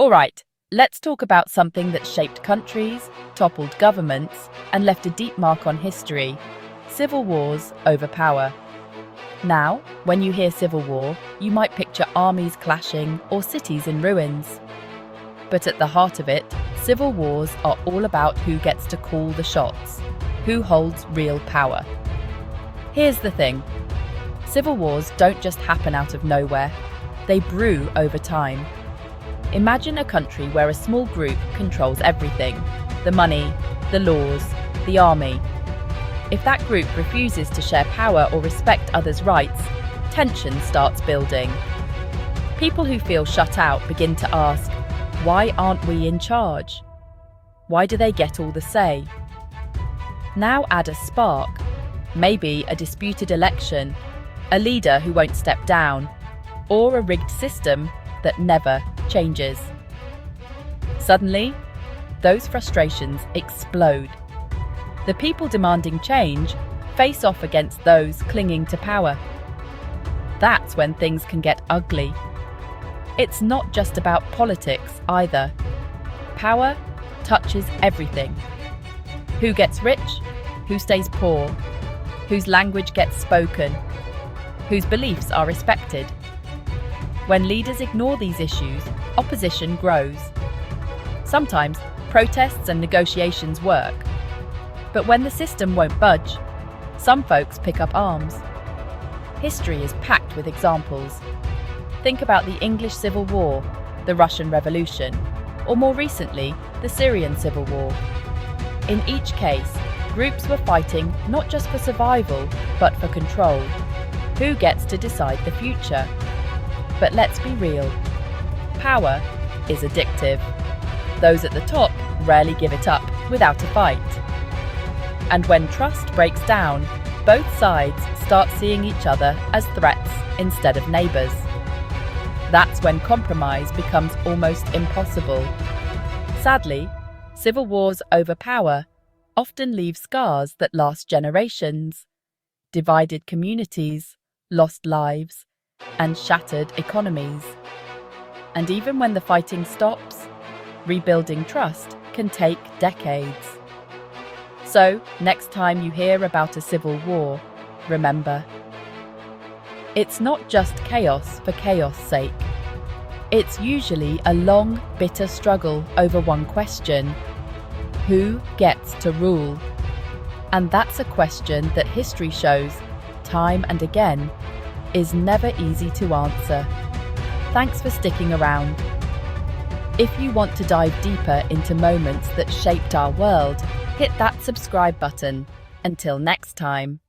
All right, let's talk about something that shaped countries, toppled governments, and left a deep mark on history: civil wars over power. Now, when you hear civil war, you might picture armies clashing or cities in ruins. But at the heart of it, civil wars are all about who gets to call the shots, who holds real power. Here's the thing: civil wars don't just happen out of nowhere, they brew over time. Imagine a country where a small group controls everything: the money, the laws, the army. If that group refuses to share power or respect others' rights, tension starts building. People who feel shut out begin to ask, why aren't we in charge? Why do they get all the say? Now add a spark, maybe a disputed election, a leader who won't step down, or a rigged system that never changes. Suddenly, those frustrations explode. The people demanding change face off against those clinging to power. That's when things can get ugly. It's not just about politics either. Power touches everything. Who gets rich? Who stays poor? Whose language gets spoken? Whose beliefs are respected? When leaders ignore these issues, opposition grows. Sometimes protests and negotiations work. But when the system won't budge, some folks pick up arms. History is packed with examples. Think about the English Civil War, the Russian Revolution, or more recently, the Syrian Civil War. In each case, groups were fighting not just for survival, but for control. Who gets to decide the future? But let's be real. Power is addictive. Those at the top rarely give it up without a fight. And when trust breaks down, both sides start seeing each other as threats instead of neighbours. That's when compromise becomes almost impossible. Sadly, civil wars over power often leave scars that last generations: divided communities, lost lives, and shattered economies. And even when the fighting stops, rebuilding trust can take decades. So, next time you hear about a civil war, remember, it's not just chaos for chaos' sake. It's usually a long, bitter struggle over one question: who gets to rule? And that's a question that history shows, time and again, is never easy to answer. Thanks for sticking around. If you want to dive deeper into moments that shaped our world, hit that subscribe button. Until next time.